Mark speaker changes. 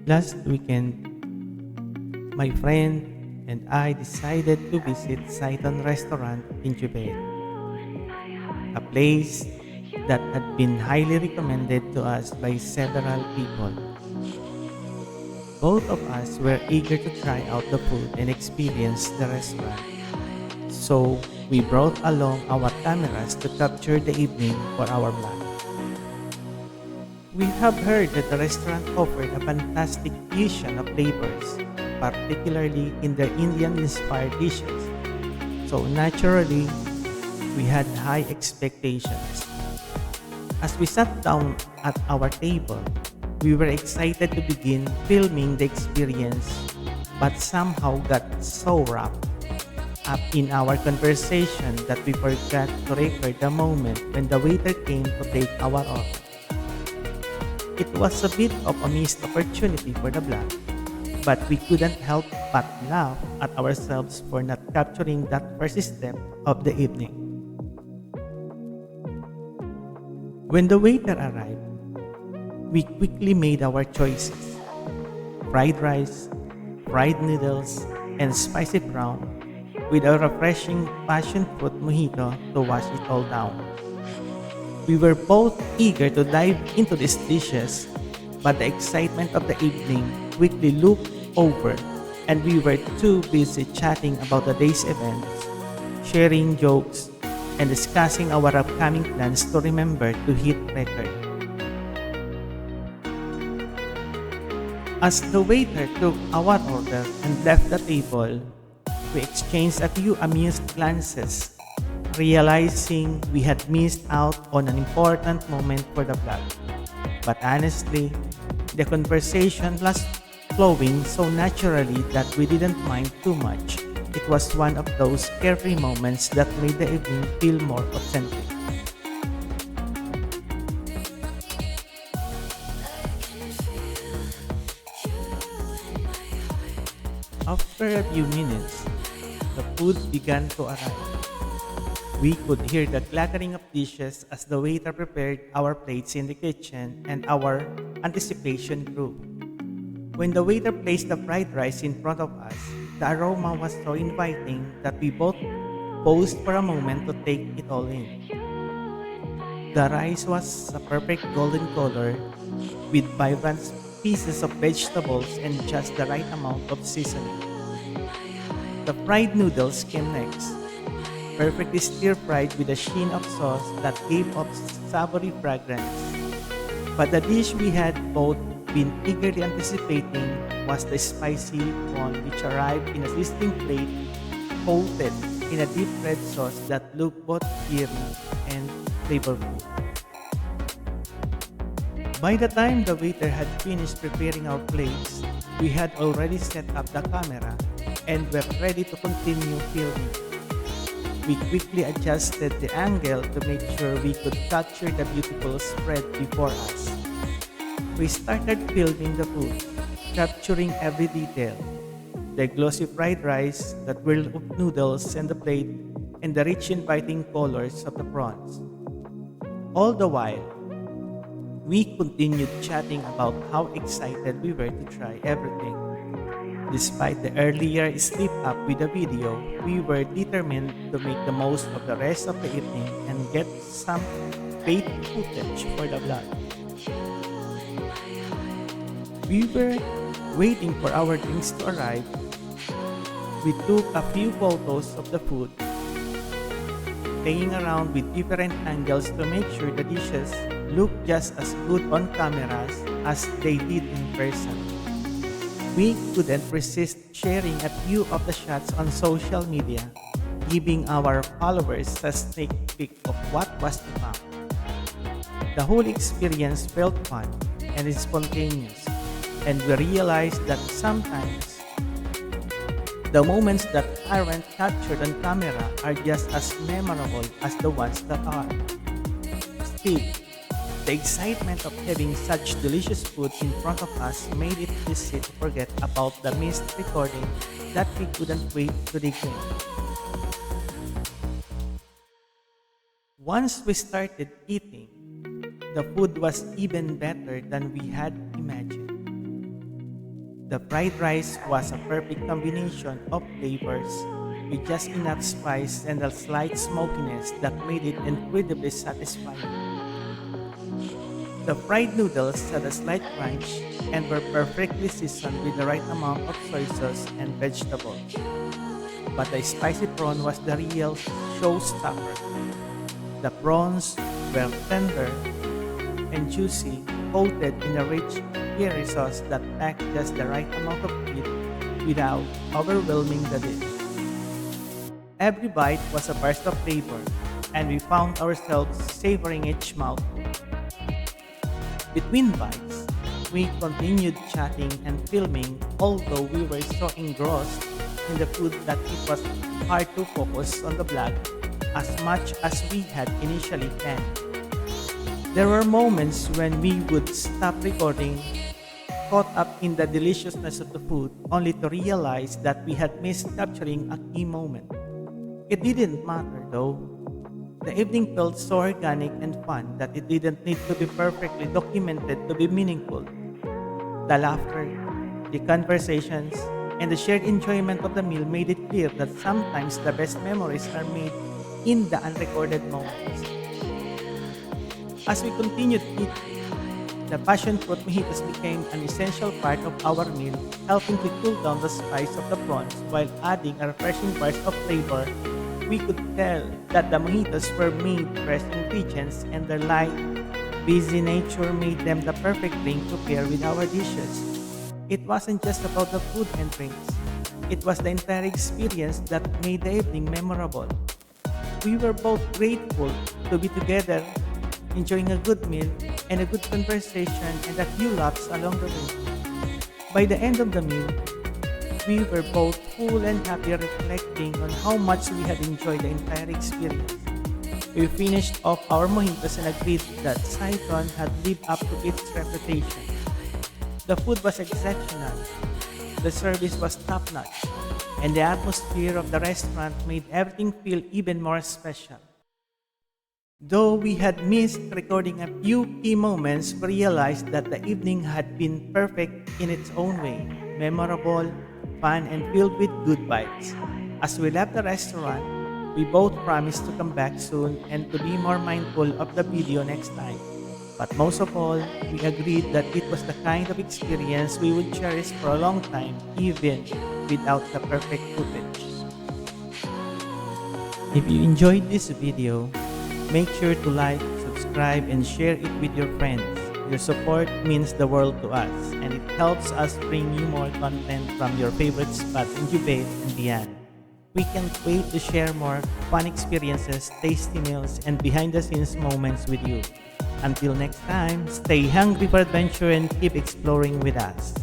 Speaker 1: Last weekend, my friend and I decided to visit Zaitoon Restaurant in Jubail, a place that had been highly recommended to us by several people. Both of us were eager to try out the food and experience the restaurant. So we brought along our cameras to capture the evening for our vlog. We have heard that the restaurant offered a fantastic fusion of flavors, particularly in their Indian-inspired dishes. So naturally, we had high expectations. As we sat down at our table, we were excited to begin filming the experience, but somehow got so wrapped up in our conversation that we forgot to record the moment when the waiter came to take our order. It was a bit of a missed opportunity for the vlog, but we couldn't help but laugh at ourselves for not capturing that first step of the evening. When the waiter arrived, we quickly made our choices: fried rice, fried noodles, and spicy prawn with a refreshing passion fruit mojito to wash it all down. We were both eager to dive into these dishes, but the excitement of the evening quickly looked over, and we were too busy chatting about the day's events, sharing jokes, and discussing our upcoming plans to remember to hit record. As the waiter took our order and left the table, we exchanged a few amused glances, realizing we had missed out on an important moment for the vlog. But honestly, the conversation was flowing so naturally that we didn't mind too much. It was one of those carefree moments that made the evening feel more authentic. After a few minutes, the food began to arrive. We could hear the clattering of dishes as the waiter prepared our plates in the kitchen, and our anticipation grew. When the waiter placed the fried rice in front of us, the aroma was so inviting that we both paused for a moment to take it all in. The rice was a perfect golden color with vibrant pieces of vegetables and just the right amount of seasoning. The fried noodles came next, perfectly stir-fried with a sheen of sauce that gave off savory fragrance. But the dish we had both been eagerly anticipating was the spicy prawn, which arrived in a sizzling plate coated in a deep red sauce that looked both fiery and flavorful. By the time the waiter had finished preparing our plates, we had already set up the camera and were ready to continue filming. We quickly adjusted the angle to make sure we could capture the beautiful spread before us. We started filming the food, capturing every detail: the glossy fried rice, the twirl of noodles and the plate, and the rich inviting colors of the prawns. All the while, we continued chatting about how excited we were to try everything. Despite the earlier slip up with the video, we were determined to make the most of the rest of the evening and get some fake footage for the vlog. We were waiting for our drinks to arrive. We took a few photos of the food, playing around with different angles to make sure the dishes looked just as good on cameras as they did in person. We couldn't resist sharing a few of the shots on social media, giving our followers a sneak peek of what was to come. The whole experience felt fun and spontaneous, and we realized that sometimes the moments that aren't captured on camera are just as memorable as the ones that are. Still, the excitement of having such delicious food in front of us made it easy to forget about the missed recording that we couldn't wait to dig in. Once we started eating, the food was even better than we had imagined. The fried rice was a perfect combination of flavors with just enough spice and a slight smokiness that made it incredibly satisfying. The fried noodles had a slight crunch and were perfectly seasoned with the right amount of soy sauce and vegetables. But the spicy prawn was the real showstopper. The prawns were tender and juicy, coated in a rich curry sauce that packed just the right amount of heat without overwhelming the dish. Every bite was a burst of flavor, and we found ourselves savoring each mouthful. Between bites, we continued chatting and filming, although we were so engrossed in the food that it was hard to focus on the vlog as much as we had initially planned. There were moments when we would stop recording, caught up in the deliciousness of the food, only to realize that we had missed capturing a key moment. It didn't matter though. The evening felt so organic and fun that it didn't need to be perfectly documented to be meaningful. The laughter, the conversations, and the shared enjoyment of the meal made it clear that sometimes the best memories are made in the unrecorded moments. As we continued eating, the passion fruit mojitos became an essential part of our meal, helping to cool down the spice of the prawns while adding a refreshing burst of flavor. We could tell that the mojitos were made fresh ingredients and their light, busy nature made them the perfect drink to pair with our dishes. It wasn't just about the food and drinks. It was the entire experience that made the evening memorable. We were both grateful to be together, enjoying a good meal and a good conversation and a few laughs along the way. By the end of the meal, we were both full and happy reflecting on how much we had enjoyed the entire experience. We finished off our mojitos and agreed that Zaitoon had lived up to its reputation. The food was exceptional, the service was top-notch, and the atmosphere of the restaurant made everything feel even more special. Though we had missed recording a few key moments, we realized that the evening had been perfect in its own way, memorable, fun, and filled with good vibes. As we left the restaurant, we both promised to come back soon and to be more mindful of the video next time. But most of all, we agreed that it was the kind of experience we would cherish for a long time, even without the perfect footage. If you enjoyed this video, make sure to like, subscribe, and share it with your friends. Your support means the world to us, and it helps us bring you more content from your favorite spots in Jubail and beyond. We can't wait to share more fun experiences, tasty meals, and behind-the-scenes moments with you. Until next time, stay hungry for adventure and keep exploring with us.